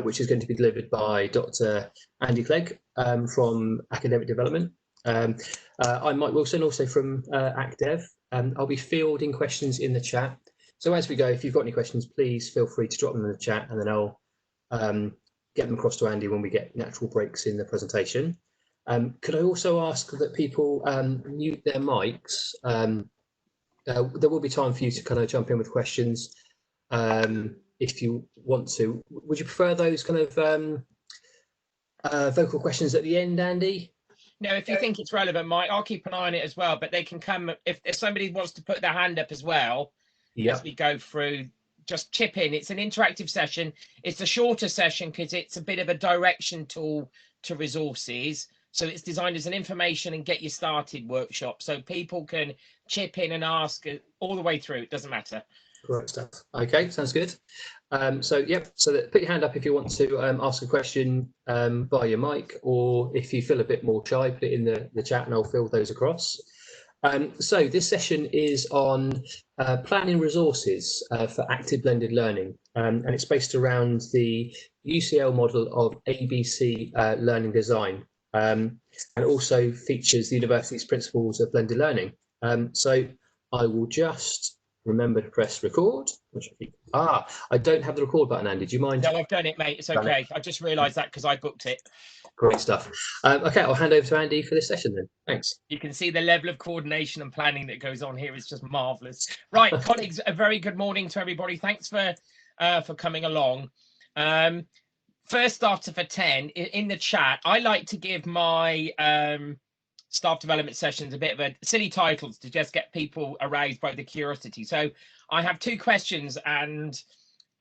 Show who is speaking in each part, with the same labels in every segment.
Speaker 1: which is going to be delivered by Dr. Andy Clegg from Academic Development. I'm Mike Wilson, also from AcDev. I'll be fielding questions in the chat. So as we go, if you've got any questions, please feel free to drop them in the chat, and then I'll get them across to Andy when we get natural breaks in the presentation. Could I also ask that people mute their mics? There will be time for you to kind of jump in with questions if you want to. Would you prefer those kind of vocal questions at the end, Andy?
Speaker 2: No, if you think it's relevant, Mike, I'll keep an eye on it as well. But they can come if somebody wants to put their hand up as well. As we go through, just chip in. It's an interactive session. It's a shorter session because it's a bit of a direction tool to resources. So it's designed as an information and get you started workshop. So people can chip in and ask all the way through. It doesn't matter.
Speaker 1: Great stuff. Okay, sounds good. So put your hand up if you want to ask a question via your mic, or if you feel a bit more shy, put it in the chat and I'll fill those across. So this session is on planning resources for active blended learning, and it's based around the UCL model of ABC learning design, and also features the university's principles of blended learning. So I will just remember to press record. I don't have the record button, Andy. Do you mind?
Speaker 2: No, I've done it, mate. It's okay. I just realised that because I booked it.
Speaker 1: Great stuff. Okay, I'll hand over to Andy for this session then. Thanks.
Speaker 2: You can see the level of coordination and planning that goes on here is just marvellous. Right, colleagues, a very good morning to everybody. Thanks for coming along. First starter for 10 in the chat. I like to give my staff development sessions a bit of a silly titles to just get people aroused by the curiosity. So I have 2 questions, and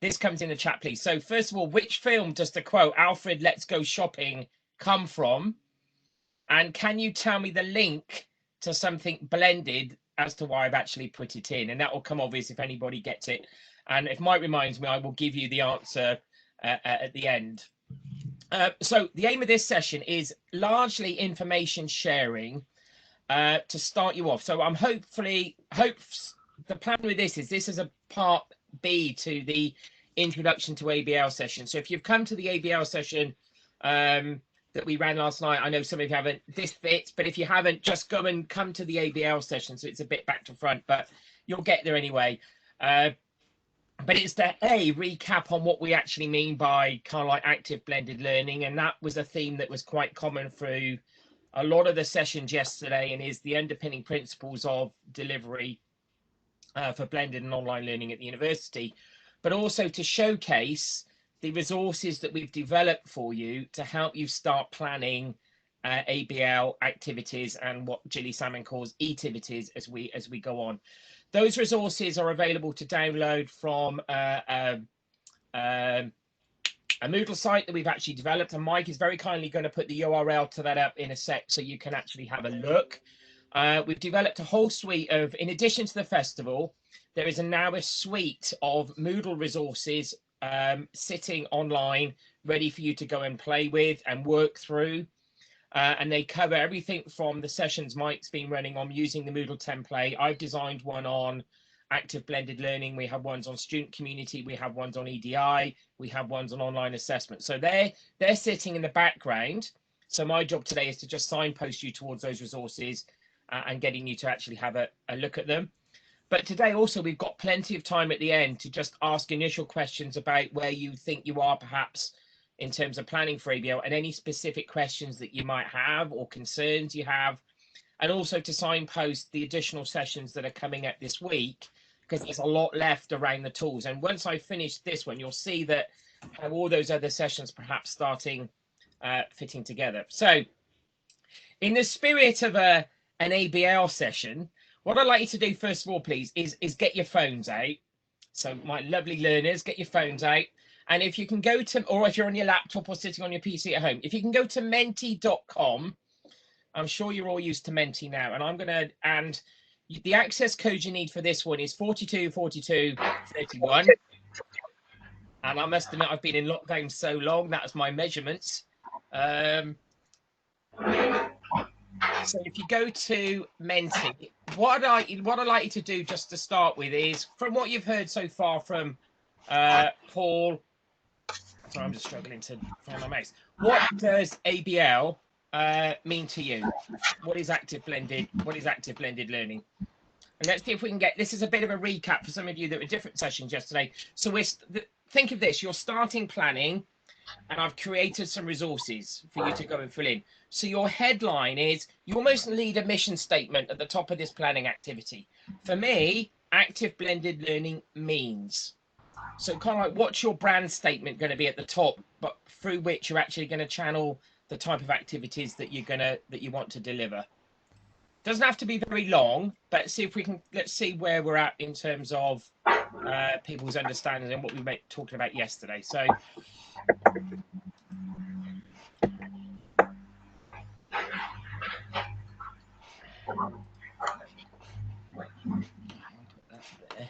Speaker 2: this comes in the chat, please. So first of all, which film does the quote "Alfred, let's go shopping" come from? And can you tell me the link to something blended as to why I've actually put it in? And that will come obvious if anybody gets it. And if Mike reminds me, I will give you the answer at the end. So the aim of this session is largely information sharing to start you off. So I'm the plan with this is a part B to the introduction to ABL session. So if you've come to the ABL session that we ran last night, I know some of you haven't, this fits, but if you haven't, just come to the ABL session. So it's a bit back to front, but you'll get there anyway. But it's to recap on what we actually mean by kind of like active blended learning. And that was a theme that was quite common through a lot of the sessions yesterday, and is the underpinning principles of delivery for blended and online learning at the university, but also to showcase the resources that we've developed for you to help you start planning ABL activities and what Gilly Salmon calls eativities as we go on. Those resources are available to download from a Moodle site that we've actually developed, and Mike is very kindly going to put the URL to that up in a sec so you can actually have a look. We've developed a whole suite of, in addition to the festival, there is now a suite of Moodle resources sitting online, ready for you to go and play with and work through. And they cover everything from the sessions Mike's been running on using the Moodle template. I've designed one on active blended learning. We have ones on student community. We have ones on EDI. We have ones on online assessment. So they're sitting in the background. So my job today is to just signpost you towards those resources and getting you to actually have a look at them. But today also we've got plenty of time at the end to just ask initial questions about where you think you are perhaps in terms of planning for ABL, and any specific questions that you might have or concerns you have, and also to signpost the additional sessions that are coming up this week, because there's a lot left around the tools. And once I finish this one, you'll see that how all those other sessions perhaps starting fitting together. So in the spirit of an ABL session, what I'd like you to do first of all, please, is get your phones out. So my lovely learners, get your phones out. And if you can go to, or if you're on your laptop or sitting on your PC at home, if you can go to menti.com, I'm sure you're all used to Menti now. And the access code you need for this one is 424231. And I must admit, I've been in lockdown so long, that's my measurements. So if you go to Menti, what I'd like you to do just to start with is, from what you've heard so far from Paul, Sorry, I'm just struggling to find my mouse. What does ABL mean to you? What is active blended? What is active blended learning? And let's see if we can get, this is a bit of a recap for some of you that were different sessions yesterday. So think of this, you're starting planning, and I've created some resources for you to go and fill in. So your headline is, you almost need a mission statement at the top of this planning activity. For me, active blended learning means. So kind of like, what's your brand statement going to be at the top, but through which you're actually going to channel the type of activities that you want to deliver. Doesn't have to be very long, but see if we can, let's see where we're at in terms of people's understanding and what we were talking about yesterday. So put that there.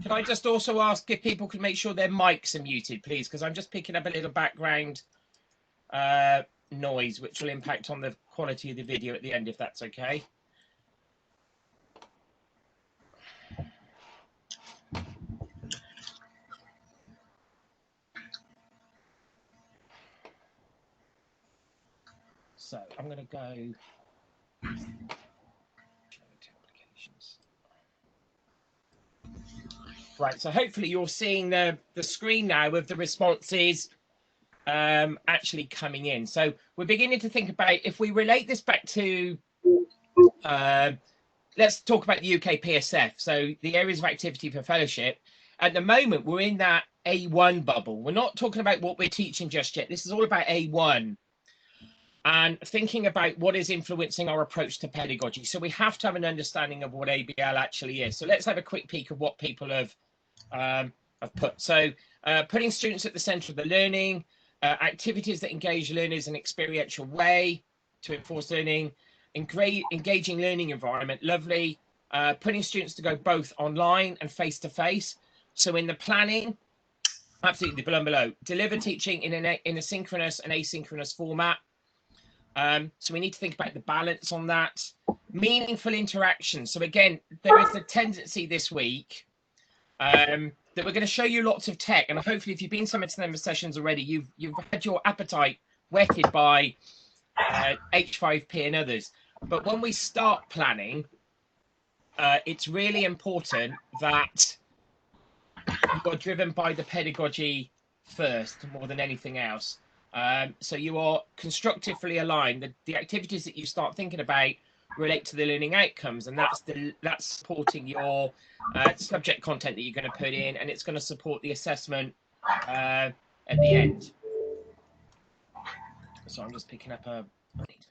Speaker 2: Can I just also ask if people could make sure their mics are muted, please? Because I'm just picking up a little background noise, which will impact on the quality of the video at the end, if that's okay. So I'm going to go right. So hopefully you're seeing the screen now with the responses actually coming in. So we're beginning to think about, if we relate this back to let's talk about the UK PSF. So the areas of activity for fellowship. At the moment, we're in that A1 bubble. We're not talking about what we're teaching just yet. This is all about A1 and thinking about what is influencing our approach to pedagogy. So we have to have an understanding of what ABL actually is. So let's have a quick peek of what people have put. So putting students at the center of the learning, activities that engage learners in an experiential way to enforce learning, engaging learning environment, lovely. Putting students to go both online and face-to-face. So in the planning, absolutely below, deliver teaching in a synchronous and asynchronous format. So we need to think about the balance on that. Meaningful interaction. So again, there is a tendency this week that we're going to show you lots of tech, and hopefully if you've been some of the sessions already, you've had your appetite whetted by H5P and others. But when we start planning, it's really important that you are driven by the pedagogy first more than anything else. So you are constructively aligned. The activities that you start thinking about relate to the learning outcomes, and that's supporting your subject content that you're going to put in, and it's going to support the assessment at the end. So I'm just picking up I need to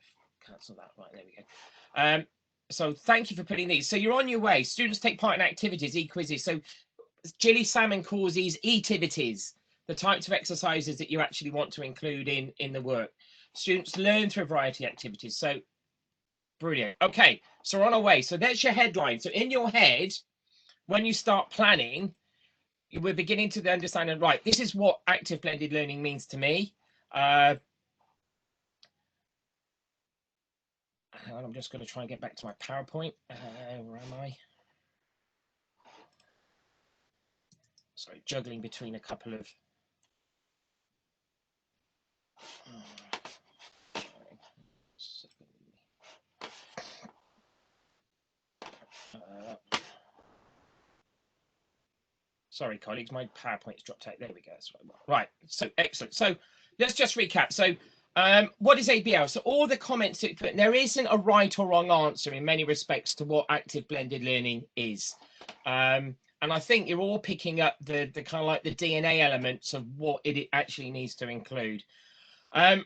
Speaker 2: cancel that. Right, there we go. So thank you for putting these. So you're on your way. Students take part in activities, e-quizzes. So Gilly Salmon calls these e-tivities, the types of exercises that you actually want to include in the work. Students learn through a variety of activities. So brilliant. Okay, so we're on our way. So that's your headline. So in your head, when you start planning, we're beginning to understand, and right, this is what active blended learning means to me. I'm just going to try and get back to my PowerPoint. Where am I? Sorry, juggling between a couple of. Sorry, colleagues, my PowerPoint's dropped out. There we go. That's what I want. Right. So excellent. So let's just recap. So what is ABL? So all the comments that you put, there isn't a right or wrong answer in many respects to what active blended learning is. And I think you're all picking up the kind of like the DNA elements of what it actually needs to include. I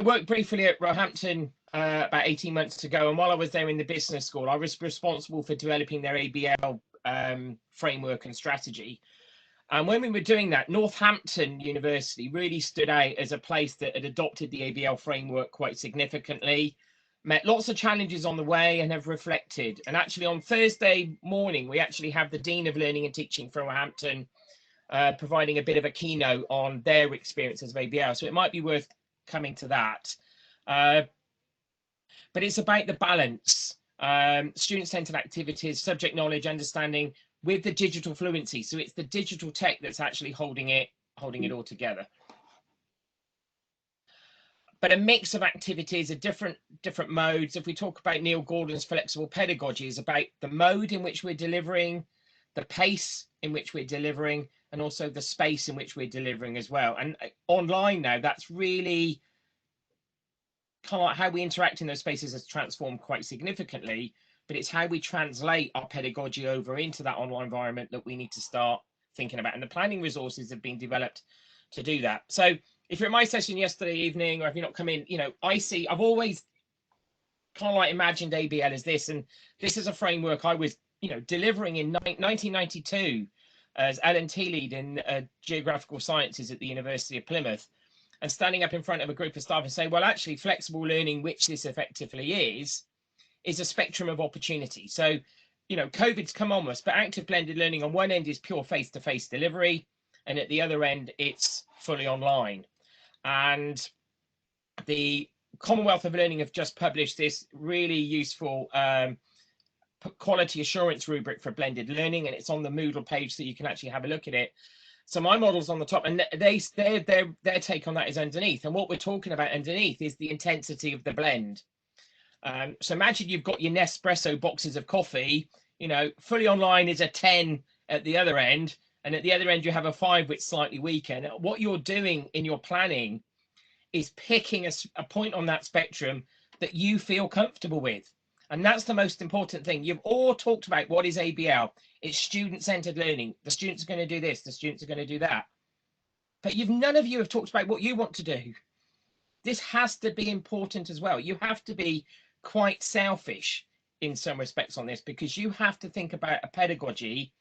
Speaker 2: worked briefly at Roehampton about 18 months ago, and while I was there in the business school, I was responsible for developing their ABL framework and strategy. And when we were doing that, Northampton University really stood out as a place that had adopted the ABL framework quite significantly, met lots of challenges on the way, and have reflected. And actually on Thursday morning, we actually have the Dean of Learning and Teaching from Roehampton providing a bit of a keynote on their experiences of ABL. So it might be worth coming to that. but it's about the balance, student-centered activities, subject knowledge, understanding with the digital fluency. So it's the digital tech that's actually holding it all together. But a mix of activities, different modes. If we talk about Neil Gordon's flexible pedagogy, is about the mode in which we're delivering, the pace in which we're delivering, and also the space in which we're delivering as well. And online now, that's really kind of like how we interact in those spaces has transformed quite significantly, but it's how we translate our pedagogy over into that online environment that we need to start thinking about. And the planning resources have been developed to do that. So if you're at my session yesterday evening, or if you're not come in, you know, I've always kind of like imagined ABL as this, and this is a framework I was, you know, delivering in 1992 as L&T lead in geographical sciences at the University of Plymouth, and standing up in front of a group of staff and saying, well, actually flexible learning, which this effectively is a spectrum of opportunity. So, you know, COVID's come on us, but active blended learning on one end is pure face-to-face delivery, and at the other end, it's fully online. And the Commonwealth of Learning have just published this really useful quality assurance rubric for blended learning, and it's on the Moodle page, so you can actually have a look at it. So my model's on the top, and their take on that is underneath. And what we're talking about underneath is the intensity of the blend. So imagine you've got your Nespresso boxes of coffee, you know, fully online is a 10 at the other end, and at the other end you have a 5 which is slightly weaker. And what you're doing in your planning is picking a point on that spectrum that you feel comfortable with. And that's the most important thing. You've all talked about what is ABL. It's student-centered learning. The students are going to do this, the students are going to do that. But none of you have talked about what you want to do. This has to be important as well. You have to be quite selfish in some respects on this, because you have to think about a pedagogy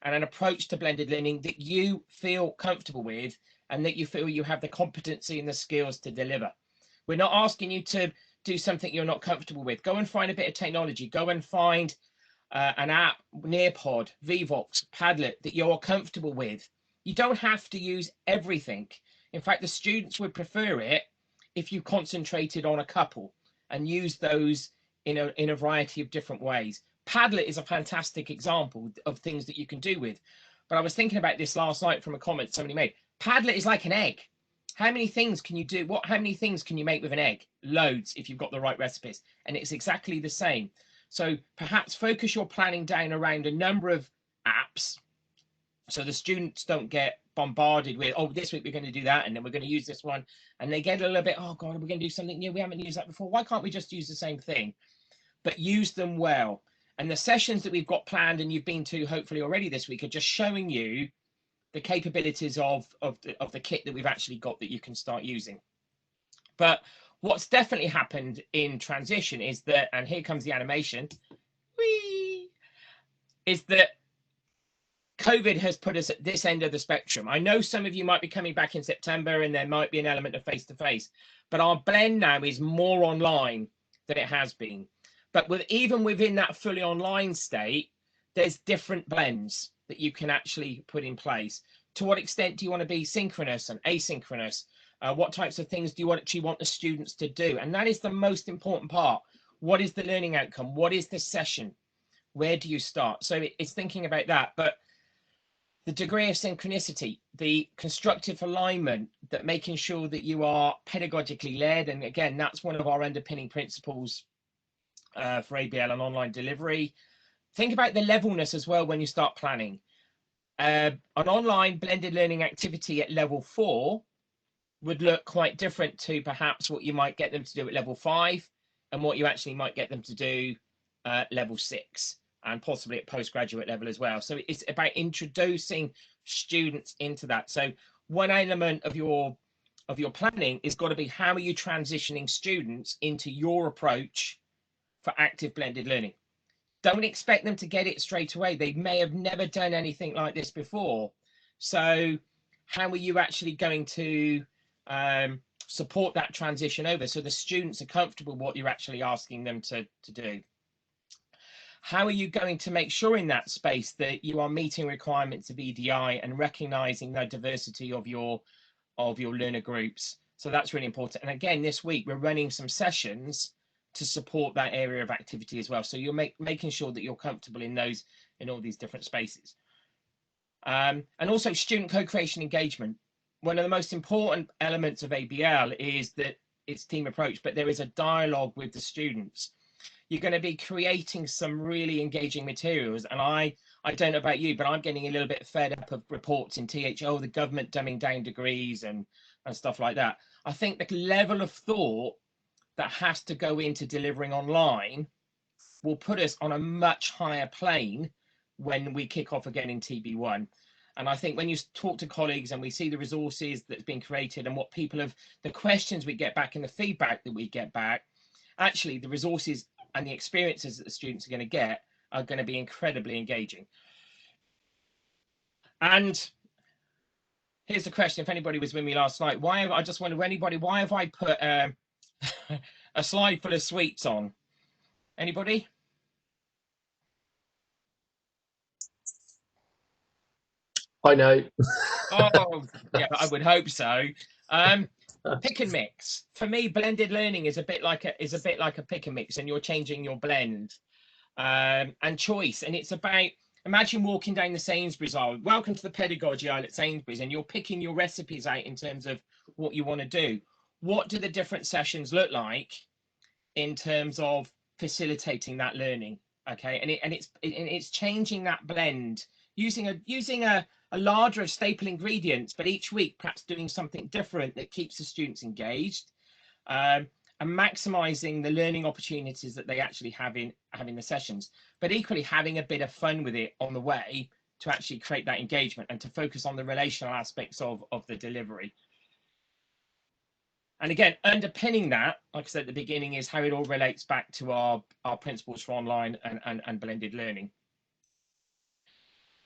Speaker 2: and an approach to blended learning that you feel comfortable with and that you feel you have the competency and the skills to deliver. We're not asking you to do something you're not comfortable with. Go and find a bit of technology. Go and find an app, Nearpod, Vivox, Padlet that you're comfortable with. You don't have to use everything. In fact, the students would prefer it if you concentrated on a couple and use those in a variety of different ways. Padlet is a fantastic example of things that you can do with. But I was thinking about this last night from a comment somebody made. Padlet is like an egg. How many things can you do? How many things can you make with an egg? Loads, if you've got the right recipes. And it's exactly the same. So perhaps focus your planning down around a number of apps, so the students don't get bombarded with, oh, this week we're going to do that, and then we're going to use this one. And they get a little bit, oh God, we're going to do something new. We haven't used that before. Why can't we just use the same thing? But use them well. And the sessions that we've got planned and you've been to hopefully already this week are just showing you the capabilities of the kit that we've actually got that you can start using. But what's definitely happened in transition is that, and here comes the animation, is that COVID has put us at this end of the spectrum. I know some of you might be coming back in September and there might be an element of face-to-face, but our blend now is more online than it has been. But even within that fully online state, there's different blends that you can actually put in place. To what extent do you want to be synchronous and asynchronous? What types of things do you actually want the students to do? And that is the most important part. What is the learning outcome? What is the session? Where do you start? So it's thinking about that. But the degree of synchronicity, the constructive alignment, that making sure that you are pedagogically led. And again, that's one of our underpinning principles for ABL and online delivery. Think about the levelness as well when you start planning. An online blended learning activity at level 4 would look quite different to perhaps what you might get them to do at level 5 and what you actually might get them to do at level 6 and possibly at postgraduate level as well. So it's about introducing students into that. So one element of your planning is got to be, how are you transitioning students into your approach for active blended learning? Don't expect them to get it straight away. They may have never done anything like this before. So how are you actually going to support that transition over so the students are comfortable with what you're actually asking them to do? How are you going to make sure in that space that you are meeting requirements of EDI and recognizing the diversity of your learner groups? So that's really important. And again, this week we're running some sessions to support that area of activity as well. So you're making sure that you're comfortable in all these different spaces. And also student co-creation engagement. One of the most important elements of ABL is that it's team approach, but there is a dialogue with the students. You're going to be creating some really engaging materials. And I don't know about you, but I'm getting a little bit fed up of reports in THO, the government dumbing down degrees and stuff like that. I think the level of thought that has to go into delivering online will put us on a much higher plane when we kick off again in TB1. And I think when you talk to colleagues and we see the resources that's been created and what people have, the questions we get back and the feedback that we get back, actually the resources and the experiences that the students are going to get are going to be incredibly engaging. And here's the question, if anybody was with me last night, I just wonder, anybody, why have I put a slide full of sweets on? Anybody?
Speaker 1: I know.
Speaker 2: Oh, yeah, I would hope so. Pick and mix. For me, blended learning is a bit like a pick and mix, and you're changing your blend. And choice, and it's about, imagine walking down the Sainsbury's aisle. Welcome to the pedagogy aisle at Sainsbury's, and you're picking your recipes out in terms of what you want to do. What do the different sessions look like in terms of facilitating that learning? Okay, and it's changing that blend using a larger staple ingredients, but each week perhaps doing something different that keeps the students engaged, and maximizing the learning opportunities that they actually have in the sessions, but equally having a bit of fun with it on the way to actually create that engagement and to focus on the relational aspects of the delivery. And again, underpinning that, like I said at the beginning, is how it all relates back to our principles for online and blended learning.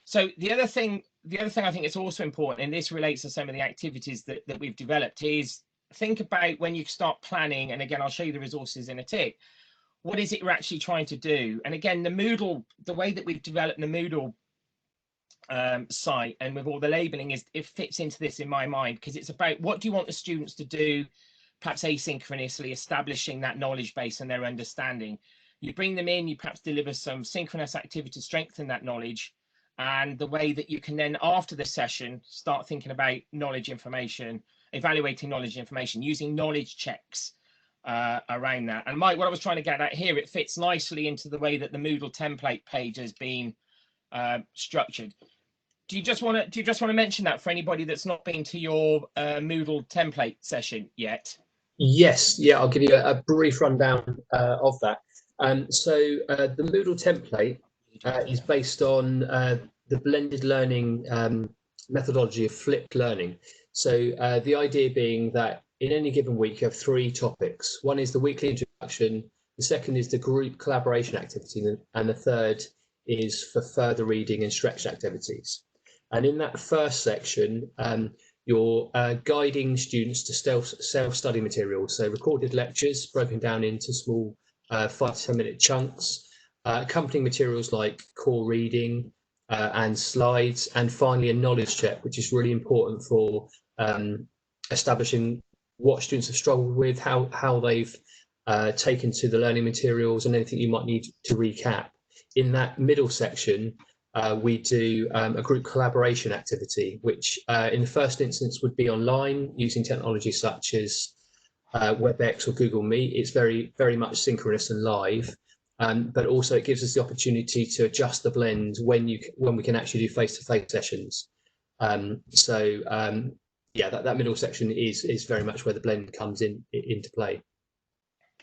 Speaker 2: So the other thing I think is also important, and this relates to some of the activities that we've developed, is think about when you start planning, and again, I'll show you the resources in a tick, what is it we're actually trying to do? And again, the Moodle, the way that we've developed the Moodle site and with all the labeling, is it fits into this in my mind, because it's about what do you want the students to do, perhaps asynchronously, establishing that knowledge base and their understanding. You bring them in, you perhaps deliver some synchronous activity to strengthen that knowledge, and the way that you can then, after the session, start thinking about knowledge information, evaluating knowledge information, using knowledge checks around that. And Mike, what I was trying to get at here, it fits nicely into the way that the Moodle template page has been structured. Do you just want to mention that for anybody that's not been to your Moodle template session yet?
Speaker 1: Yes, yeah, I'll give you a brief rundown of that. So the Moodle template is based on the blended learning methodology of flipped learning. So the idea being that in any given week you have 3 topics. One is the weekly introduction, the second is the group collaboration activity, and the third is for further reading and stretch activities. And in that first section, you're guiding students to self-study materials, so recorded lectures broken down into small 5 to 10 minute chunks, accompanying materials like core reading and slides, and finally a knowledge check, which is really important for establishing what students have struggled with, how they've taken to the learning materials, and anything you might need to recap. In that middle section, we do a group collaboration activity, which in the first instance would be online using technology such as WebEx or Google Meet. It's very, very much synchronous and live, but also it gives us the opportunity to adjust the blend when we can actually do face-to-face sessions. Yeah, that middle section is very much where the blend comes into play.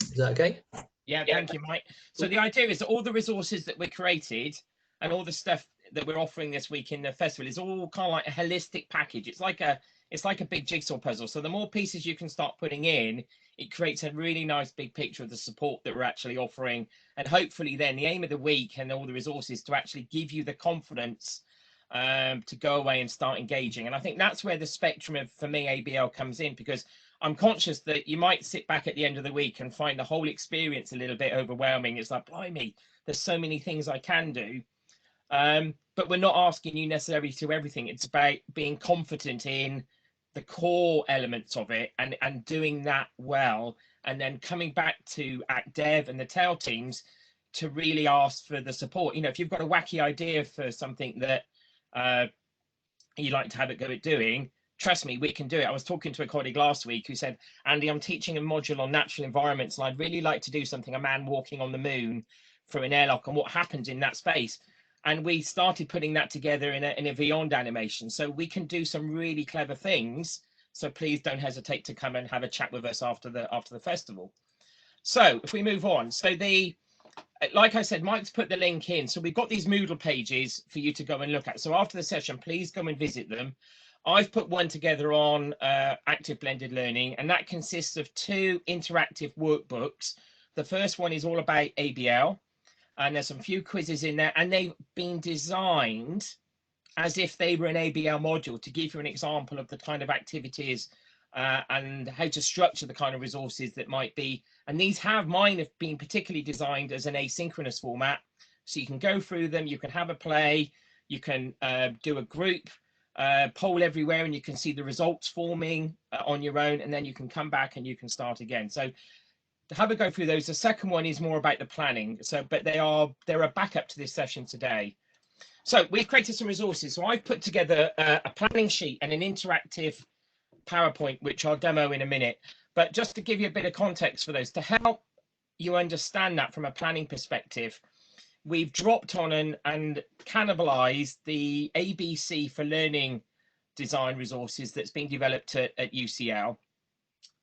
Speaker 1: Is that okay?
Speaker 2: Yeah, thank you, Mike. So the idea is that all the resources that we created and all the stuff that we're offering this week in the festival is all kind of like a holistic package. It's like a big jigsaw puzzle. So the more pieces you can start putting in, it creates a really nice big picture of the support that we're actually offering. And hopefully then the aim of the week and all the resources to actually give you the confidence to go away and start engaging. And I think that's where the spectrum of, for me, ABL comes in, because I'm conscious that you might sit back at the end of the week and find the whole experience a little bit overwhelming. It's like, blimey, there's so many things I can do. But we're not asking you necessarily to do everything. It's about being confident in the core elements of it and doing that well, and then coming back to ActDev and the tail teams to really ask for the support. You know, if you've got a wacky idea for something that you like to have a go at doing, trust me, we can do it. I was talking to a colleague last week who said, Andy, I'm teaching a module on natural environments, and I'd really like to do something, a man walking on the moon through an airlock and what happens in that space. And we started putting that together in a Beyond animation. So we can do some really clever things. So please don't hesitate to come and have a chat with us after the festival. So if we move on, so like I said, Mike's put the link in. So we've got these Moodle pages for you to go and look at. So after the session, please go and visit them. I've put one together on active blended learning, and that consists of 2 interactive workbooks. The first one is all about ABL, and there's some few quizzes in there, and they've been designed as if they were an ABL module to give you an example of the kind of activities and how to structure the kind of resources that might be. And mine have been particularly designed as an asynchronous format. So you can go through them, you can have a play, you can do a group poll everywhere, and you can see the results forming on your own, and then you can come back and you can start again. So to have a go through those. The second one is more about the planning. So, but they're a backup to this session today. So we've created some resources. So I've put together a planning sheet and an interactive PowerPoint, which I'll demo in a minute. But just to give you a bit of context for those, to help you understand that from a planning perspective, we've dropped on and cannibalized the ABC for Learning design resources that's been developed at UCL.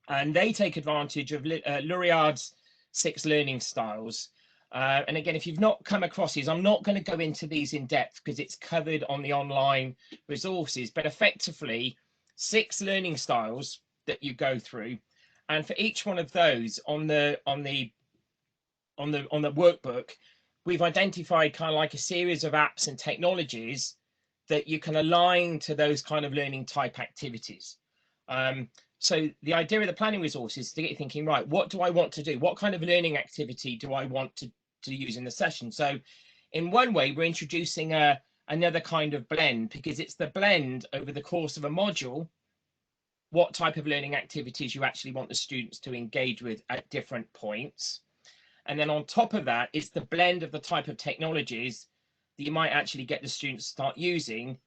Speaker 2: And they take advantage of L'Oreal's 6 learning styles. And again, if you've not come across these, I'm not going to go into these in depth because it's covered on the online resources, but effectively 6 learning styles that you go through. And for each one of those on the workbook, we've identified kind of like a series of apps and technologies that you can align to those kind of learning type activities. So the idea of the planning resources is to get you thinking, right, what do I want to do? What kind of learning activity do I want to use in the session? So in one way, we're introducing another kind of blend, because it's the blend over the course of a module, what type of learning activities you actually want the students to engage with at different points. And then on top of that, it's the blend of the type of technologies that you might actually get the students to start using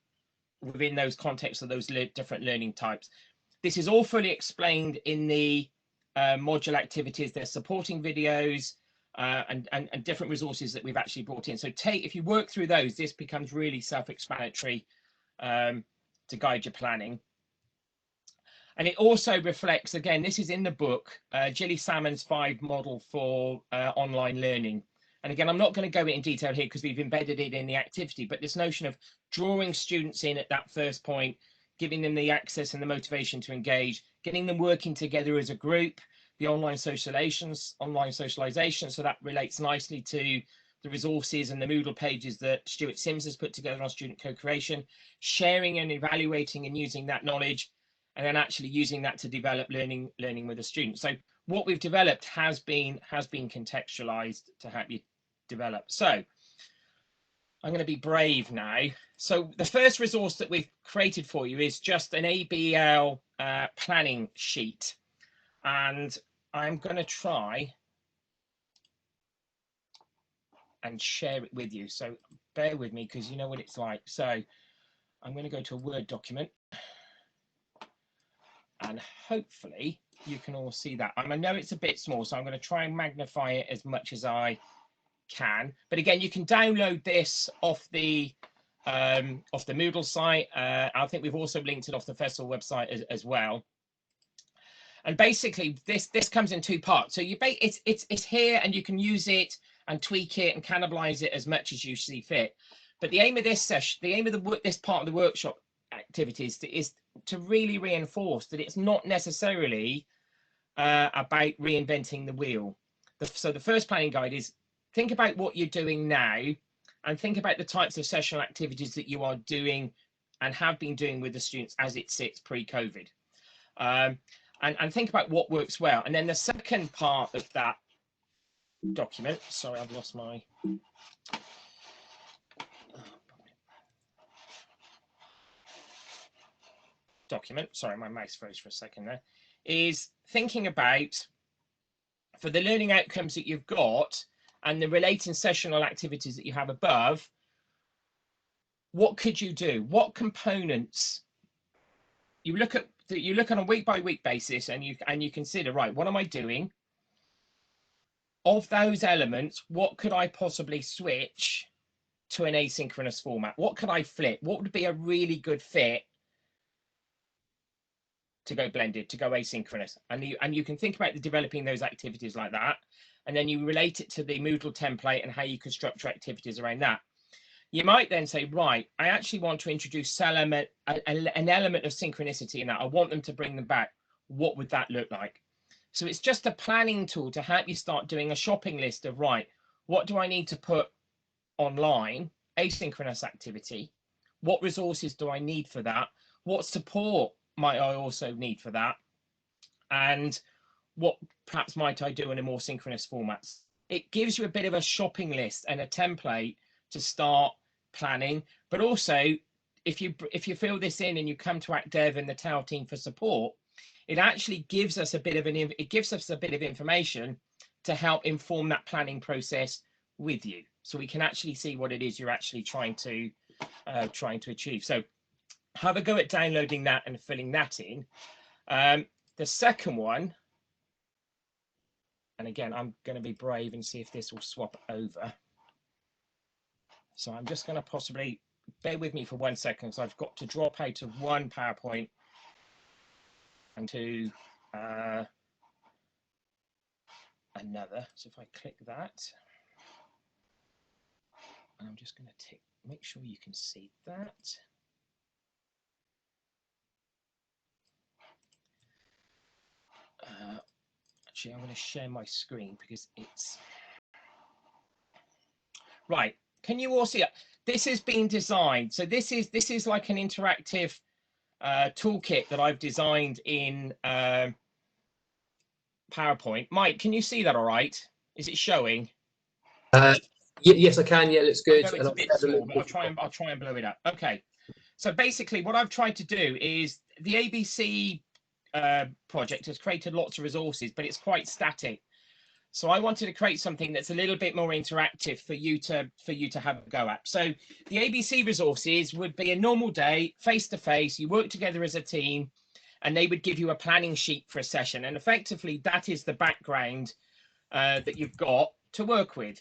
Speaker 2: within those contexts of those different learning types. This is all fully explained in the module activities. There's supporting videos and different resources that we've actually brought in. So if you work through those, this becomes really self-explanatory to guide your planning. And it also reflects, again, this is in the book, Gilly Salmon's 5 model for online learning. And again, I'm not going to go in detail here because we've embedded it in the activity, but this notion of drawing students in at that first point, giving them the access and the motivation to engage, getting them working together as a group, the online socialization. So that relates nicely to the resources and the Moodle pages that Stuart Sims has put together on student co-creation, sharing and evaluating and using that knowledge, and then actually using that to develop learning with the students. So what we've developed has been contextualized to help you develop. So I'm going to be brave now. So the first resource that we've created for you is just an ABL planning sheet. And I'm going to try and share it with you. So bear with me because you know what it's like. So I'm going to go to a Word document. And hopefully you can all see that. I know it's a bit small, so I'm going to try and magnify it as much as I can. But again, you can download this off the Moodle site. I think we've also linked it off the festival website as well. And basically, this comes in 2 parts. So it's here, and you can use it and tweak it and cannibalize it as much as you see fit. But the aim of this session, the aim of this part of the workshop activities is to really reinforce that it's not necessarily about reinventing the wheel. So the first planning guide is think about what you're doing now and think about the types of sessional activities that you are doing and have been doing with the students as it sits pre-COVID. And think about what works well. And then the second part of that document, sorry, I've lost my... document, sorry, my mouse froze for a second there, is thinking about for the learning outcomes that you've got and the relating sessional activities that you have above, what could you do? What components? You look on a week by week basis, and you consider, right, what am I doing? Of those elements, what could I possibly switch to an asynchronous format? What could I flip? What would be a really good fit to go blended, to go asynchronous? And you can think about developing those activities like that, and then you relate it to the Moodle template and how you can structure activities around that. You might then say, right, I actually want to introduce an element of synchronicity in that. I want them to bring them back. What would that look like? So it's just a planning tool to help you start doing a shopping list of, right, what do I need to put online, asynchronous activity? What resources do I need for that? What support might I also need for that? And what perhaps might I do in a more synchronous formats? It gives you a bit of a shopping list and a template to start planning. But also, if you fill this in and you come to ActDev and the TAL team for support, it actually gives us a bit of information to help inform that planning process with you, so we can actually see what it is you're actually trying to achieve. So have a go at downloading that and filling that in. The second one, and again, I'm going to be brave and see if this will swap over. So I'm just going to possibly, bear with me for 1 second, because I've got to drop out of one PowerPoint and to another. So if I click that, and I'm just going to make sure you can see that. Actually, I'm going to share my screen because it's right. Can you all see it? This has been designed. So this is like an interactive toolkit that I've designed in PowerPoint. Mike, can you see that all right? Is it showing?
Speaker 1: Yes, I can. Yeah, it looks good.
Speaker 2: I know it's a bit small, but I'll try and blow it up. Okay. So basically, what I've tried to do is the ABC project has created lots of resources, but it's quite static. So I wanted to create something that's a little bit more interactive for you to have a go at. So the ABC resources would be a normal day, face to face. You work together as a team, and they would give you a planning sheet for a session. And effectively, that is the background that you've got to work with.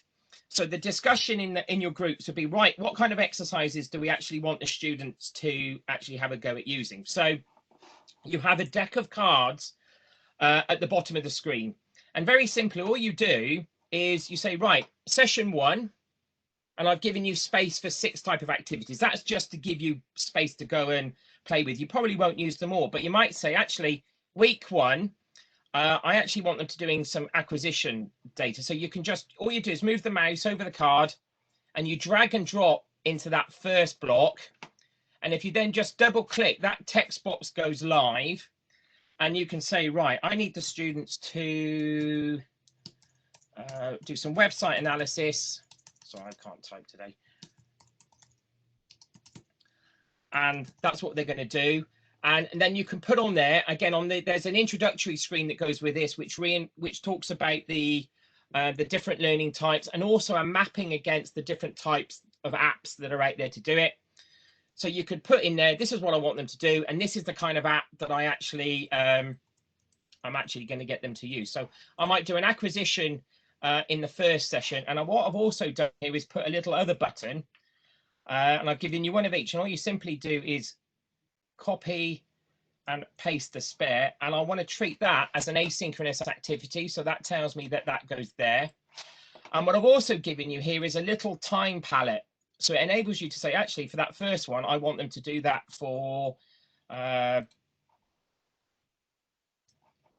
Speaker 2: So the discussion in your groups would be, right, what kind of exercises do we actually want the students to actually have a go at using? So you have a deck of cards at the bottom of the screen. And very simply, all you do is you say, right, session 1, and I've given you space for 6 types of activities. That's just to give you space to go and play with. You probably won't use them all, but you might say, actually, week 1, I actually want them to doing some acquisition data. So you can just, all you do is move the mouse over the card and you drag and drop into that first block. And if you then just double click, that text box goes live. And you can say, right, I need the students to do some website analysis. Sorry, I can't type today. And that's what they're going to do. And then you can put on there, again, there's an introductory screen that goes with this, which talks about the different learning types, and also a mapping against the different types of apps that are out there to do it. So you could put in there, this is what I want them to do, and this is the kind of app that I'm actually going to get them to use. So I might do an acquisition in the first session, and what I've also done here is put a little other button, and I've given you one of each, and all you simply do is copy and paste the spare, and I want to treat that as an asynchronous activity, so that tells me that that goes there. And what I've also given you here is a little time palette. So it enables you to say, actually, for that first one, I want them to do that for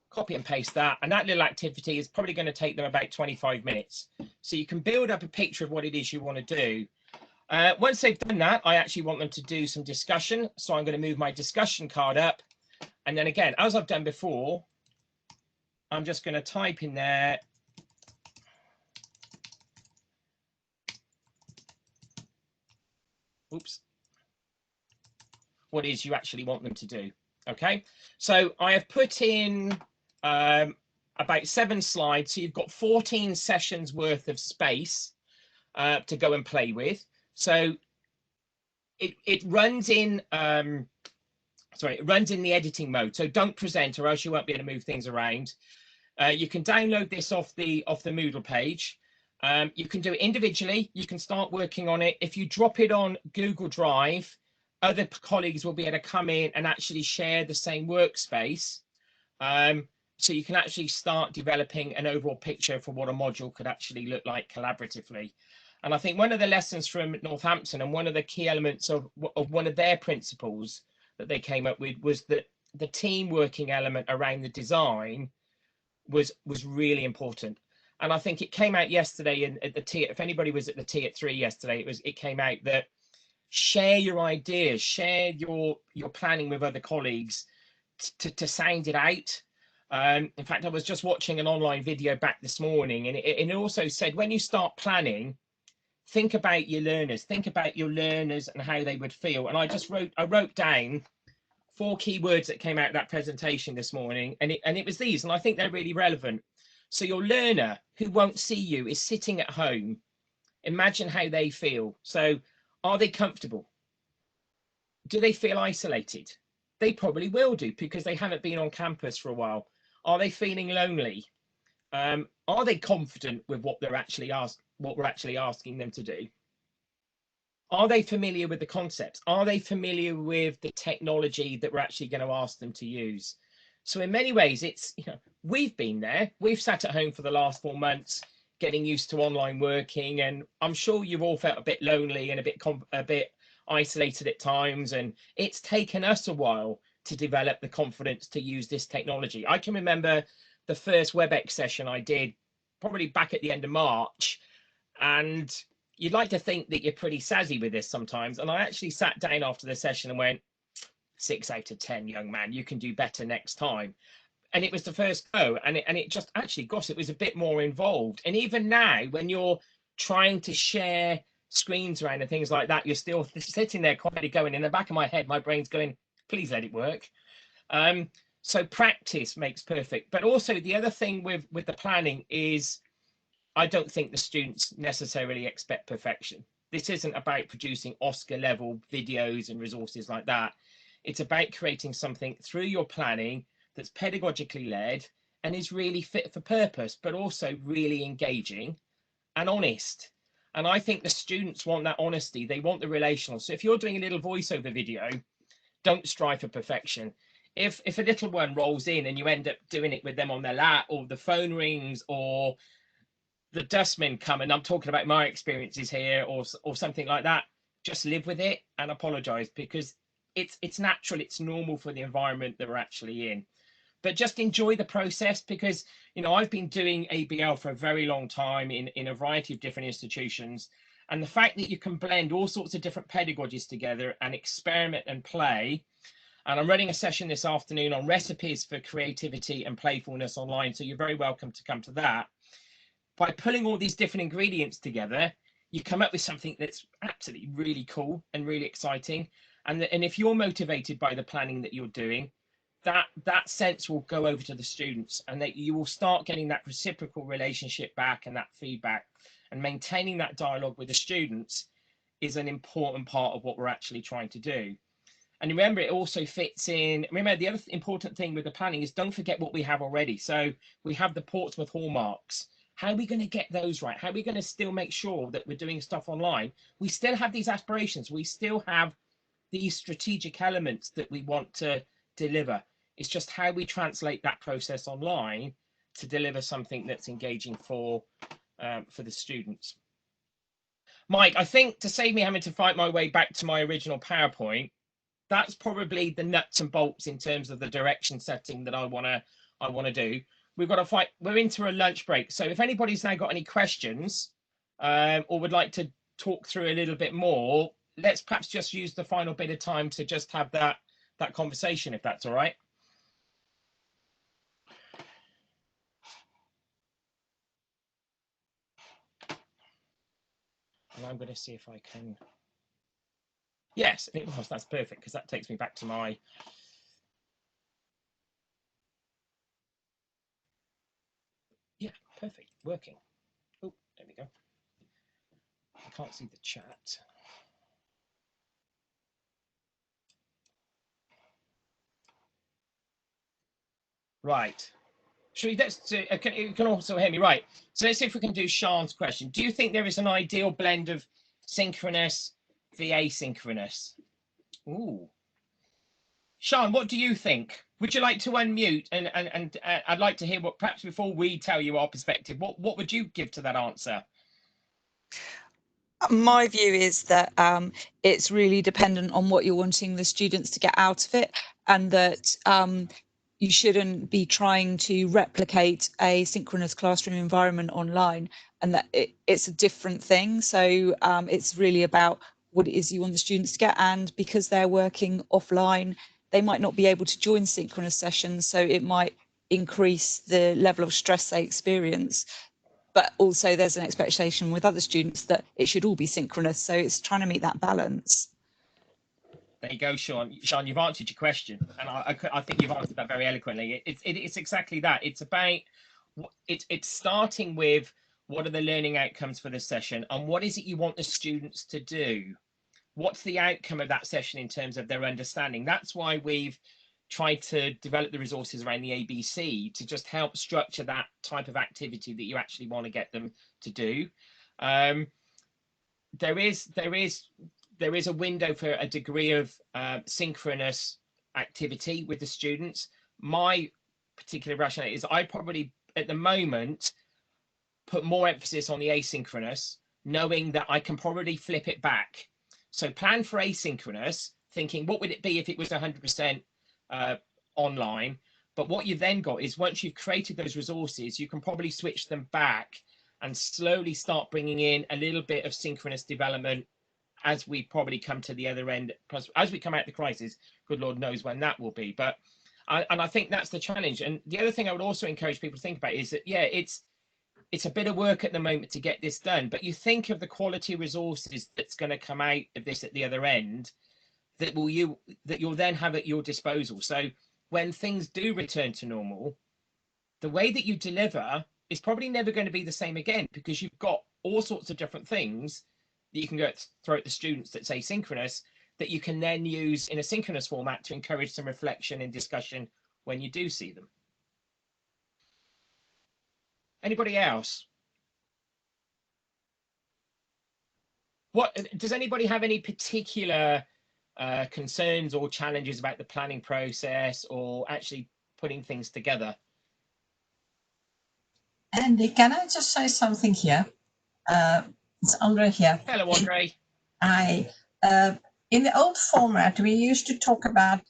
Speaker 2: copy and paste that. And that little activity is probably going to take them about 25 minutes. So you can build up a picture of what it is you want to do. Once they've done that, I actually want them to do some discussion. So I'm going to move my discussion card up. And then again, as I've done before, I'm just going to type in there. Oops. What is you actually want them to do. Okay, so I have put in a about 7 slides. So you've got 14 sessions worth of space to go and play with. So it runs in it runs in the editing mode. So don't present, or else you won't be able to move things around. You can download this off the Moodle page. You can do it individually. You can start working on it. If you drop it on Google Drive, other colleagues will be able to come in and actually share the same workspace. So you can actually start developing an overall picture for what a module could actually look like collaboratively. And I think one of the lessons from Northampton, and one of the key elements of one of their principles that they came up with, was that the team working element around the design was really important. And I think it came out yesterday at the tea. If anybody was at the tea at 3 yesterday, it came out that share your ideas, share your planning with other colleagues to sound it out. In fact, I was just watching an online video back this morning, and it also said, when you start planning, think about your learners, and how they would feel. And I wrote down 4 key words that came out of that presentation this morning, and it was these, and I think they're really relevant. So your learner who won't see you is sitting at home. Imagine how they feel. So are they comfortable? Do they feel isolated? They probably will do, because they haven't been on campus for a while. Are they feeling lonely? Are they confident with what we're actually asking them to do? Are they familiar with the concepts? Are they familiar with the technology that we're actually going to ask them to use? So in many ways, it's, we've been there. We've sat at home for the last 4 months, getting used to online working, and I'm sure you've all felt a bit lonely and a bit isolated at times. And it's taken us a while to develop the confidence to use this technology. I can remember the first WebEx session I did probably back at the end of March, and you'd like to think that you're pretty savvy with this sometimes. And I actually sat down after the session and went, 6 out of 10, young man, you can do better next time. And it was the first go, and it just actually, gosh, it was a bit more involved. And even now, when you're trying to share screens around and things like that, you're still sitting there quietly going, in the back of my head, my brain's going, please let it work. So practice makes perfect. But also the other thing with the planning is, I don't think the students necessarily expect perfection. This isn't about producing Oscar level videos and resources like that. It's about creating something through your planning that's pedagogically led and is really fit for purpose, but also really engaging and honest. And I think the students want that honesty. They want the relational. So if you're doing a little voiceover video, don't strive for perfection. If a little one rolls in and you end up doing it with them on their lap, or the phone rings, or the dustmen come, and I'm talking about my experiences here, or something like that, just live with it and apologize, because it's natural, it's normal for the environment that we're actually in. But just enjoy the process, because I've been doing ABL for a very long time in a variety of different institutions, and the fact that you can blend all sorts of different pedagogies together and experiment and play. And I'm running a session this afternoon on recipes for creativity and playfulness online, so you're very welcome to come to that. By pulling all these different ingredients together, you come up with something that's absolutely really cool and really exciting. And if you're motivated by the planning that you're doing, that sense will go over to the students, and that you will start getting that reciprocal relationship back and that feedback. And maintaining that dialogue with the students is an important part of what we're actually trying to do. And remember, it also fits in. Remember, the other important thing with the planning is, don't forget what we have already. So we have the Portsmouth hallmarks. How are we going to get those right? How are we going to still make sure that we're doing stuff online? We still have these aspirations. We still have these strategic elements that we want to deliver. It's just how we translate that process online to deliver something that's engaging for the students. Mike, I think, to save me having to fight my way back to my original PowerPoint, that's probably the nuts and bolts in terms of the direction setting that I want to do. We've got to fight. We're into a lunch break, so if anybody's now got any questions or would like to talk through a little bit more, let's perhaps just use the final bit of time to just have that conversation, if that's all right. And I'm going to see if I can. Yes, it was. That's perfect, because that takes me back to my. working? Oh, there we go. I can't see the chat. Right. You can also hear me, right? So let's see if we can do Sean's question. Do you think there is an ideal blend of synchronous v asynchronous? Ooh. Sean, what do you think? Would you like to unmute? And I'd like to hear what, perhaps before we tell you our perspective, what would you give to that answer?
Speaker 3: My view is that it's really dependent on what you're wanting the students to get out of it, and that you shouldn't be trying to replicate a synchronous classroom environment online, and that it's a different thing. So it's really about what it is you want the students to get, and because they're working offline, they might not be able to join synchronous sessions, so it might increase the level of stress they experience. But also there's an expectation with other students that it should all be synchronous. So it's trying to meet that balance.
Speaker 2: There you go, Sean. Sean, you've answered your question, and I think you've answered that very eloquently. It's exactly that. It's about it's starting with what are the learning outcomes for this session, and what is it you want the students to do? What's the outcome of that session in terms of their understanding? That's why we've tried to develop the resources around the ABC to just help structure that type of activity that you actually want to get them to do. There is a window for a degree of synchronous activity with the students. My particular rationale is I probably at the moment put more emphasis on the asynchronous, knowing that I can probably flip it back. So plan for asynchronous, thinking what would it be if it was 100% online? But what you've then got is once you've created those resources, you can probably switch them back and slowly start bringing in a little bit of synchronous development as we probably come to the other end, as we come out of the crisis. Good Lord knows when that will be. But I think that's the challenge. And the other thing I would also encourage people to think about is that, yeah, it's a bit of work at the moment to get this done, but you think of the quality resources that's going to come out of this at the other end that you'll then have at your disposal. So when things do return to normal, the way that you deliver is probably never going to be the same again, because you've got all sorts of different things that you can throw at the students that's asynchronous that you can then use in a synchronous format to encourage some reflection and discussion when you do see them. Anybody else? What does anybody have any particular concerns or challenges about the planning process or actually putting things together?
Speaker 4: Andy, can I just say something here? It's Andre here.
Speaker 2: Hello, Andre.
Speaker 4: Hi. In the old format, we used to talk about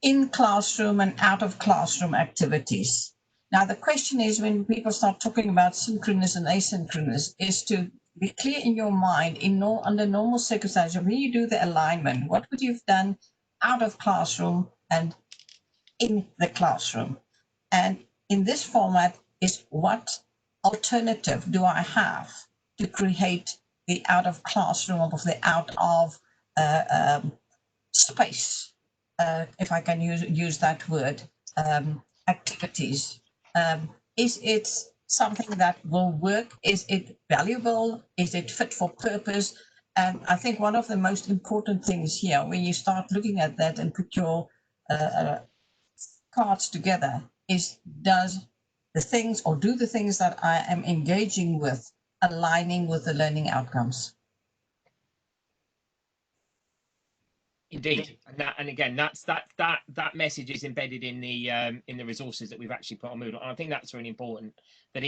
Speaker 4: in classroom and out of classroom activities. Now, the question is, when people start talking about synchronous and asynchronous, is to be clear in your mind, under normal circumstances, when you do the alignment, what would you have done out of classroom and in the classroom? And in this format is what alternative do I have to create the out of classroom or the out of space, if I can use that word, activities. Is it something that will work? Is it valuable? Is it fit for purpose? And I think one of the most important things here, when you start looking at that and put your cards together, is do the things that I am engaging with aligning with the learning outcomes?
Speaker 2: Indeed, and again, that message is embedded in the resources that we've actually put on Moodle, and I think that's really important. That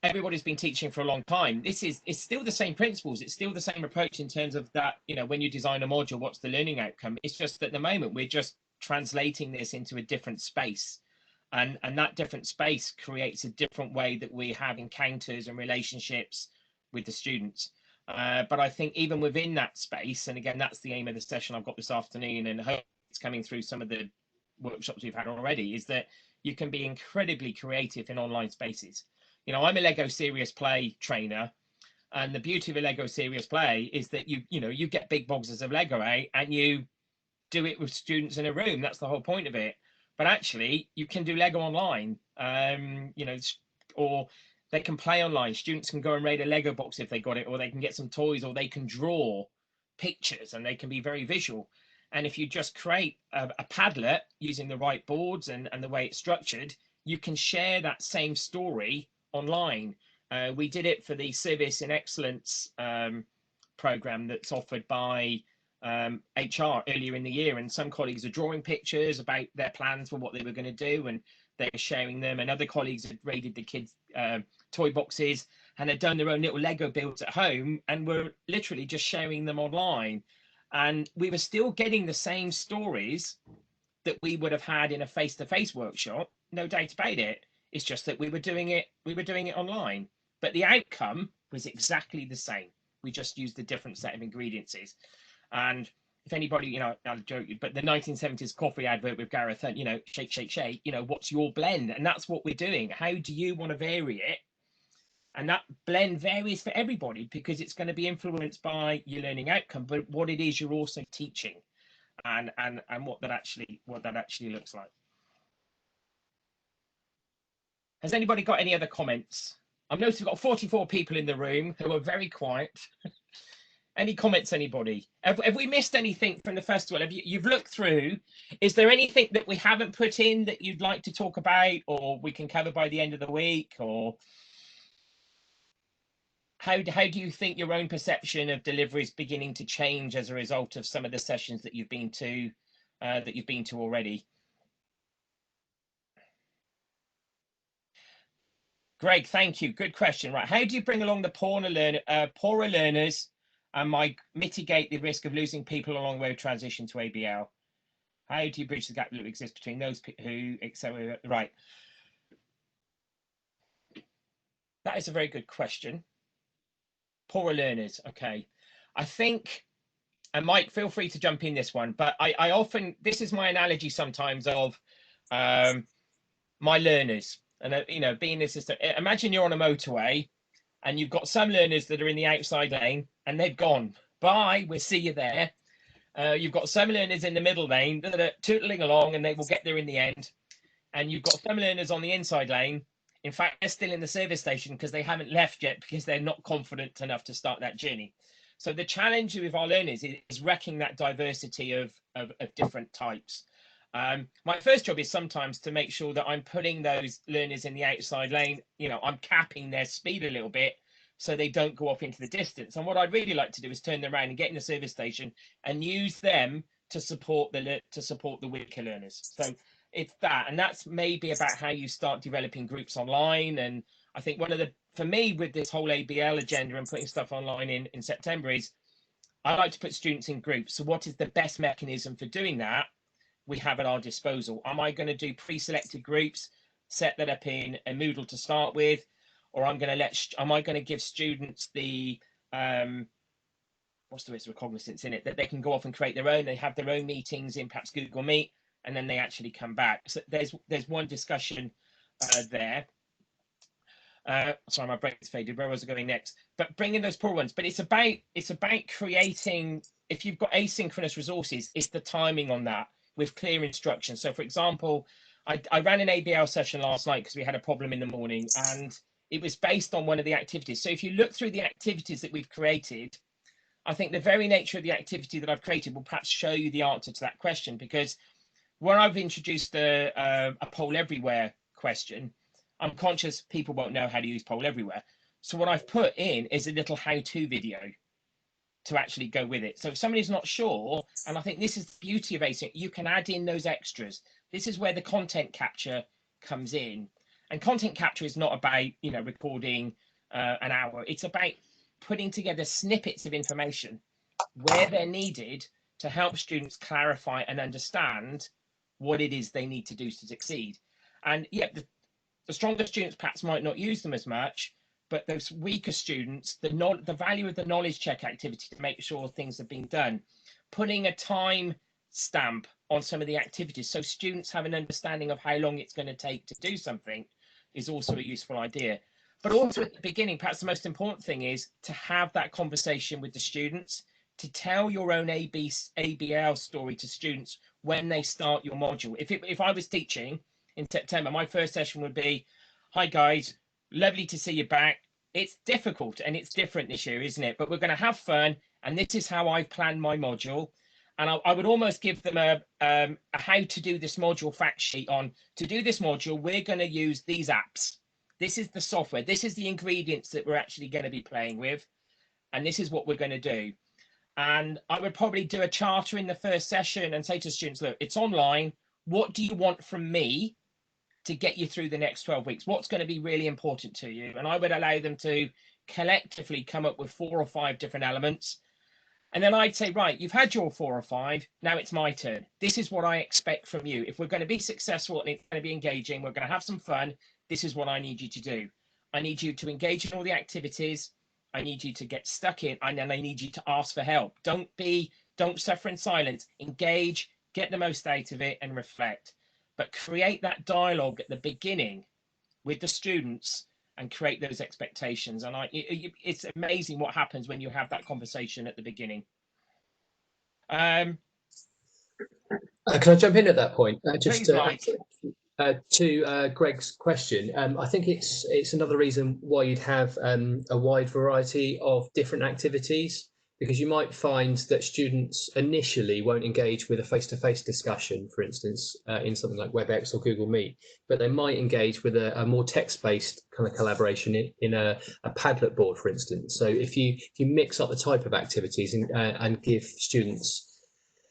Speaker 2: everybody's been teaching for a long time. It's still the same principles. It's still the same approach in terms of that. When you design a module, what's the learning outcome? It's just that at the moment we're just translating this into a different space, and that different space creates a different way that we have encounters and relationships with the students. But I think even within that space, and again, that's the aim of the session I've got this afternoon, and I hope it's coming through some of the workshops we've had already, is that you can be incredibly creative in online spaces. I'm a Lego Serious Play trainer, and the beauty of a Lego Serious Play is that you get big boxes of Lego out and you do it with students in a room. That's the whole point of it. But actually, you can do Lego online. or they can play online. Students can go and raid a Lego box if they got it, or they can get some toys, or they can draw pictures, and they can be very visual. And if you just create a Padlet using the right boards and the way it's structured, you can share that same story online. We did it for the Service in Excellence program that's offered by HR earlier in the year, and some colleagues are drawing pictures about their plans for what they were going to do, and they're sharing them, and other colleagues had raided the kids' toy boxes and had done their own little Lego builds at home and were literally just sharing them online. And we were still getting the same stories that we would have had in a face-to-face workshop, no doubt about it. It's just that we were doing it online, but the outcome was exactly the same. We just used a different set of ingredients. And if anybody, you know, I'll joke you, but the 1970s coffee advert with Gareth, you know, shake, shake, shake, you know, what's your blend? And that's what we're doing. How do you want to vary it? And that blend varies for everybody because it's going to be influenced by your learning outcome, but what it is you're also teaching, and what that actually looks like. Has anybody got any other comments? I've noticed we've got 44 people in the room who are very quiet. Any comments, anybody? Have we missed anything from the festival? You've looked through. Is there anything that we haven't put in that you'd like to talk about, or we can cover by the end of the week? Or how do you think your own perception of delivery is beginning to change as a result of some of the sessions that you've been to already? Greg, thank you. Good question. Right, how do you bring along the poorer learners and mitigate the risk of losing people along the way of transition to ABL? How do you bridge the gap that exists between those who accelerate? Right. That is a very good question. Poorer learners. Okay. I think, and Mike, feel free to jump in this one, but I often, this is my analogy sometimes of my learners. And, you know, being a system, imagine you're on a motorway and you've got some learners that are in the outside lane and they've gone, bye, we'll see you there. You've got some learners in the middle lane that are tootling along and they will get there in the end. And you've got some learners on the inside lane. In fact, they're still in the service station because they haven't left yet because they're not confident enough to start that journey. So the challenge with our learners is wrecking that diversity of different types. My first job is sometimes to make sure that I'm putting those learners in the outside lane, you know, I'm capping their speed a little bit so they don't go off into the distance. And what I'd really like to do is turn them around and get in the service station and use them to support the weaker learners. So it's that, and that's maybe about how you start developing groups online. And I think one of the, for me, with this whole ABL agenda and putting stuff online in September is I like to put students in groups. So what is the best mechanism for doing that we have at our disposal? Am I going to do pre-selected groups, set that up in a Moodle to start with, or am I going to give students the what's the risk of recognizance in it, that they can go off and create their own, they have their own meetings in perhaps Google Meet, and then they actually come back. So there's one discussion there. Sorry, my brain's faded. Where was I going next? But bringing those poor ones. But it's about creating. If you've got asynchronous resources, it's the timing on that with clear instructions. So, for example, I ran an ABL session last night because we had a problem in the morning, and it was based on one of the activities. So if you look through the activities that we've created, I think the very nature of the activity that I've created will perhaps show you the answer to that question, because where I've introduced a poll everywhere question, I'm conscious people won't know how to use poll everywhere. So what I've put in is a little how-to video to actually go with it. So if somebody's not sure, and I think this is the beauty of async, you can add in those extras. This is where the content capture comes in. And content capture is not about, you know, recording an hour. It's about putting together snippets of information where they're needed to help students clarify and understand what it is they need to do to succeed. And yet the stronger students perhaps might not use them as much, but those weaker students, the value of the knowledge check activity to make sure things are being done, putting a time stamp on some of the activities so students have an understanding of how long it's going to take to do something is also a useful idea. But also at the beginning, perhaps the most important thing is to have that conversation with the students, to tell your own ABL story to students when they start your module. If I was teaching in September, my first session would be, hi guys, Lovely to see you back. It's difficult and it's different this year, isn't it? But we're going to have fun, and this is how I've planned my module. And I would almost give them a how to do this module fact sheet on. To do this module, we're going to use these apps. This is the software. This is the ingredients that we're actually going to be playing with. And this is what we're going to do. And I would probably do a charter in the first session and say to students, look, it's online. What do you want from me to get you through the next 12 weeks? What's going to be really important to you? And I would allow them to collectively come up with 4 or 5 different elements. And then I'd say, right, you've had your 4 or 5. Now it's my turn. This is what I expect from you. If we're going to be successful and it's going to be engaging, we're going to have some fun. This is what I need you to do. I need you to engage in all the activities. I need you to get stuck in, and then I need you to ask for help. Don't suffer in silence. Engage, get the most out of it, and reflect. But create that dialogue at the beginning with the students and create those expectations. And it's amazing what happens when you have that conversation at the beginning.
Speaker 1: Can I jump in at that point?
Speaker 2: Please, Mike.
Speaker 1: To Greg's question, I think it's another reason why you'd have a wide variety of different activities, because you might find that students initially won't engage with a face-to-face discussion, for instance, in something like WebEx or Google Meet, but they might engage with a more text-based kind of collaboration in a Padlet board, for instance. So if you mix up the type of activities and give students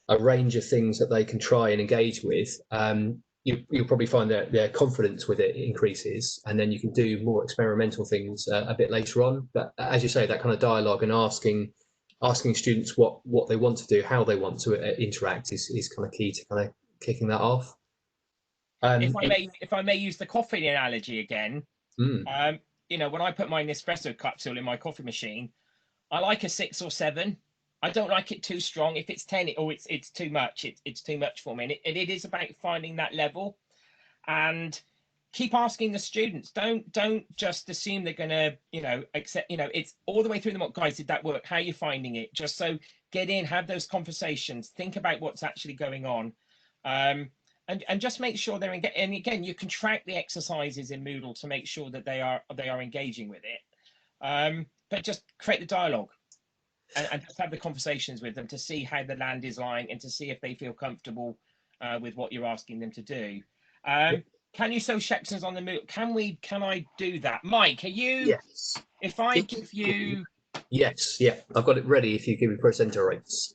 Speaker 1: a range of things that they can try and engage with, you'll probably find that their confidence with it increases, and then you can do more experimental things a bit later on. But as you say, that kind of dialogue and asking students what they want to do, how they want to interact is kind of key to kind of kicking that off.
Speaker 2: If I may use the coffee analogy again, you know, when I put my Nespresso capsule in my coffee machine, I like a 6 or 7. I don't like it too strong. If it's 10, it's too much. It's too much for me. And it is about finding that level, and keep asking the students. Don't just assume they're going to, you know, accept. You know, it's all the way through them. Guys, did that work? How are you finding it? Just so get in, have those conversations, think about what's actually going on, and just make sure they're engaged. And again, you can track the exercises in Moodle to make sure that they are engaging with it. But just create the dialogue. And just have the conversations with them to see how the land is lying and to see if they feel comfortable with what you're asking them to do. Can you sew sections on the Moodle? Can I do that? Mike, are you?
Speaker 1: Yes.
Speaker 2: If I give you.
Speaker 1: Yes, yeah, I've got it ready if you give me presenter rights.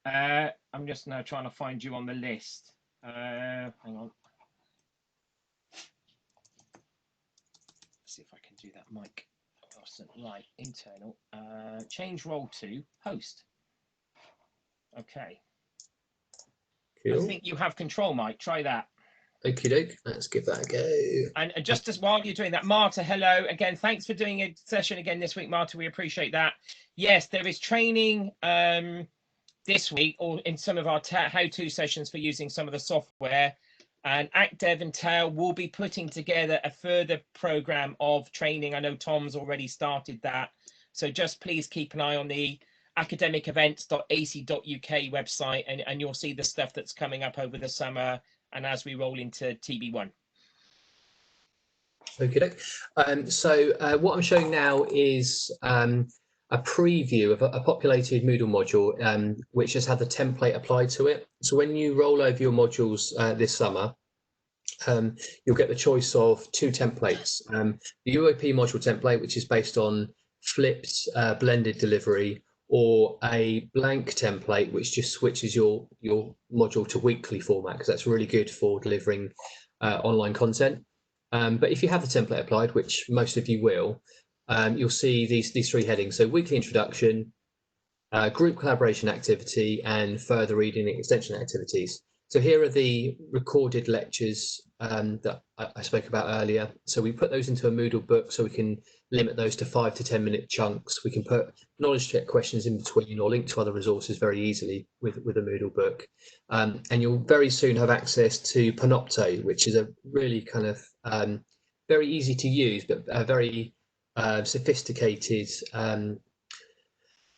Speaker 2: I'm just now trying to find you on the list. Hang on. Let's see if I can do that, Mike. Right, internal. Change role to host. Okay. Cool. I think you have control, Mike. Try that.
Speaker 1: Okie doke. Let's give that a go.
Speaker 2: And just as while you're doing that, Marta, hello again. Thanks for doing a session again this week, Marta. We appreciate that. Yes, there is training this week or in some of our how-to sessions for using some of the software. And ActDev and TAIL will be putting together a further program of training. I know Tom's already started that. So just please keep an eye on the academicevents.ac.uk website, and you'll see the stuff that's coming up over the summer and as we roll into TB1.
Speaker 1: Okay. So what I'm showing now is a preview of a populated Moodle module, which has had the template applied to it. So when you roll over your modules this summer, you'll get the choice of 2 templates. The UOP module template, which is based on flipped blended delivery, or a blank template, which just switches your module to weekly format, because that's really good for delivering online content. But if you have the template applied, which most of you will, you'll see these 3 headings. So weekly introduction, group collaboration activity, and further reading and extension activities. So here are the recorded lectures that I spoke about earlier. So we put those into a Moodle book so we can limit those to 5 to 10 minute chunks. We can put knowledge check questions in between or link to other resources very easily with a Moodle book. And you'll very soon have access to Panopto, which is a really kind of very easy to use, but a very sophisticated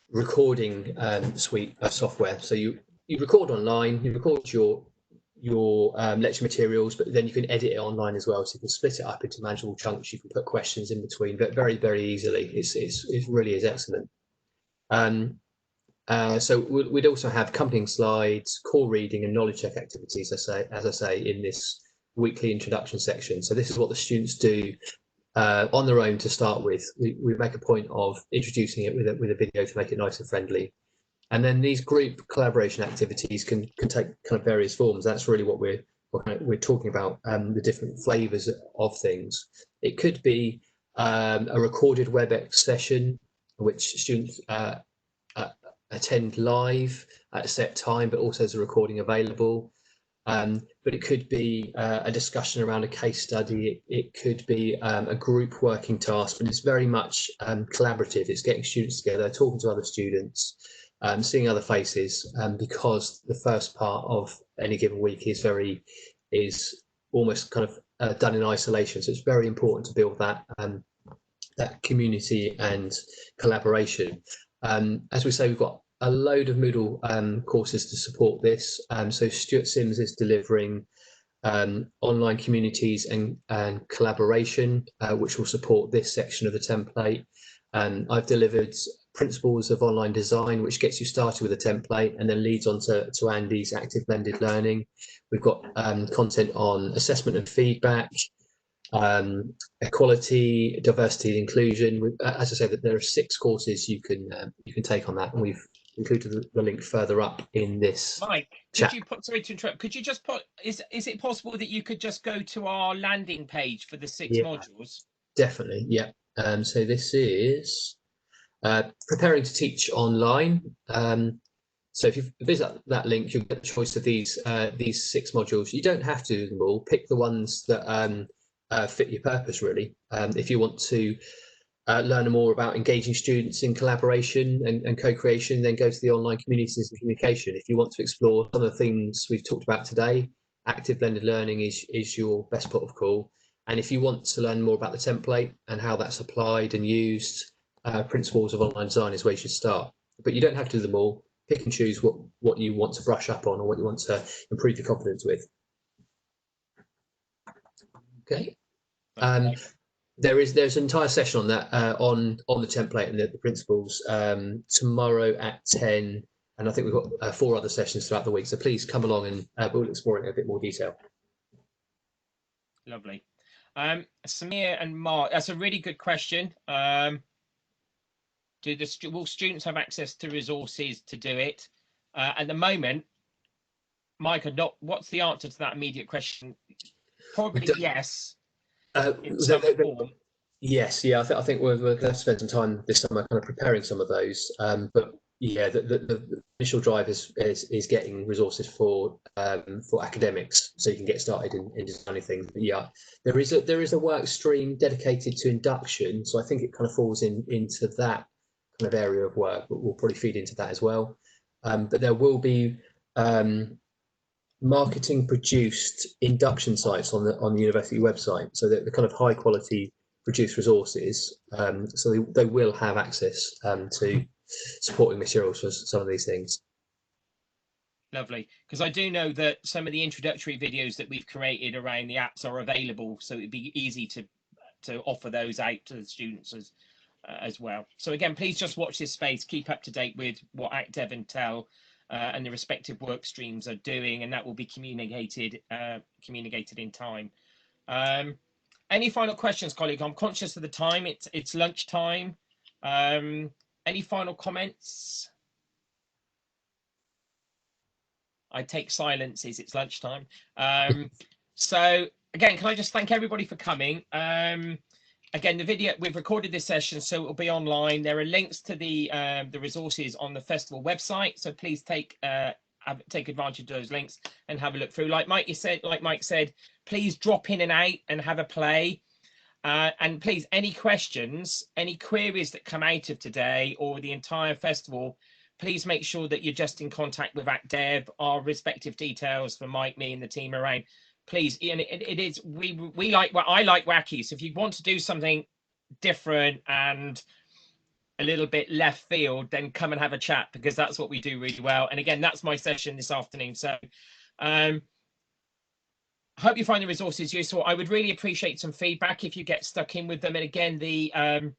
Speaker 1: recording suite of software. So you record online, you record your your lecture materials, but then you can edit it online as well. So you can split it up into manageable chunks. You can put questions in between, but very, very easily. It really is excellent. So we'd also have accompanying slides, core reading and knowledge check activities, as I say, in this weekly introduction section. So this is what the students do on their own to start with. We make a point of introducing it with a video to make it nice and friendly. And then these group collaboration activities can take kind of various forms. That's really what we're talking about, the different flavors of things. It could be a recorded WebEx session, which students attend live at a set time, but also as a recording available. But it could be a discussion around a case study. It could be a group working task, but it's very much collaborative. It's getting students together, talking to other students, seeing other faces, because the first part of any given week is almost kind of done in isolation. So it's very important to build that that community and collaboration. As we say, we've got a load of Moodle courses to support this. So Stuart Sims is delivering online communities and collaboration, which will support this section of the template. I've delivered principles of online design, which gets you started with a template and then leads on to Andy's active blended learning. We've got content on assessment and feedback, equality, diversity, and inclusion. As I said, that there are 6 courses you can take on that, and we've included the link further up in this.
Speaker 2: Mike,
Speaker 1: chat.
Speaker 2: could you put, sorry to interrupt, could you just put, is it possible that you could just go to our landing page for the 6 modules?
Speaker 1: Definitely, yeah. So this is preparing to teach online. So if you visit that link, you'll get the choice of these 6 modules. You don't have to do them all. Pick the ones that fit your purpose, really. If you want to learn more about engaging students in collaboration and co-creation, then go to the online communities and communication. If you want to explore some of the things we've talked about today, active blended learning is your best port of call. And if you want to learn more about the template and how that's applied and used, principles of online design is where you should start. But you don't have to do them all. Pick and choose what you want to brush up on or what you want to improve your confidence with. Okay. There's an entire session on that on the template and the principles tomorrow at 10, and I think we've got 4 other sessions throughout the week. So please come along and we'll explore it in a bit more detail.
Speaker 2: Lovely. Samir and Mark, that's a really good question. Will students have access to resources to do it? At the moment, Mike, what's the answer to that immediate question? Probably yes. In some form.
Speaker 1: Yes, yeah, I think we're going to spend some time this summer kind of preparing some of those. But yeah, the initial drive is getting resources for academics, so you can get started in designing things. But yeah, there is a work stream dedicated to induction, so I think it kind of falls into that kind of area of work, but we'll probably feed into that as well. But there will be marketing produced induction sites on the university website, so that the kind of high quality produced resources, so they will have access to supporting materials for some of these things.
Speaker 2: Lovely, because I do know that some of the introductory videos that we've created around the apps are available, so it'd be easy to offer those out to the students as well. So again, please just watch this space, keep up to date with what ActDev and Tel and the respective work streams are doing, and that will be communicated in time. Any final questions, colleague? I'm conscious of the time. It's lunchtime. Any final comments? I take silences. It's lunchtime. So again, can I just thank everybody for coming? Again, the video, we've recorded this session, so it will be online. There are links to the resources on the festival website, so please take advantage of those links and have a look through. Like Mike said, please drop in and out and have a play. And please, any questions, any queries that come out of today or the entire festival, please make sure that you're just in contact with ActDev, our respective details for Mike, me, and the team around. Please, and it is, we like, well, I like wacky. So if you want to do something different and a little bit left field, then come and have a chat, because that's what we do really well. And again, that's my session this afternoon. So I hope you find the resources useful. I would really appreciate some feedback if you get stuck in with them. And again, the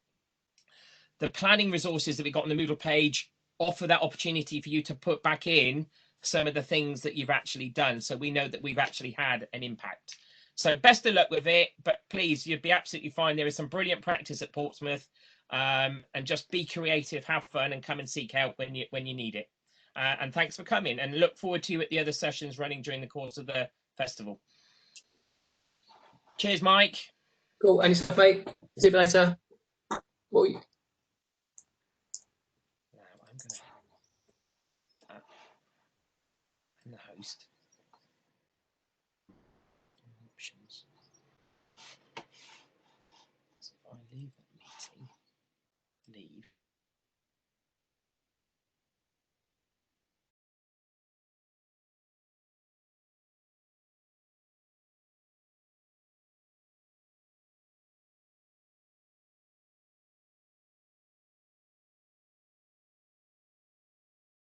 Speaker 2: planning resources that we got on the Moodle page offer that opportunity for you to put back in some of the things that you've actually done, so we know that we've actually had an impact. So best of luck with it, but please, you'd be absolutely fine. There is some brilliant practice at Portsmouth, and just be creative, have fun, and come and seek help when you need it. And thanks for coming, and look forward to you at the other sessions running during the course of the festival. Cheers, Mike.
Speaker 1: Cool. And yourself, mate. See you later. Well,
Speaker 2: Now I'm going to tap the host.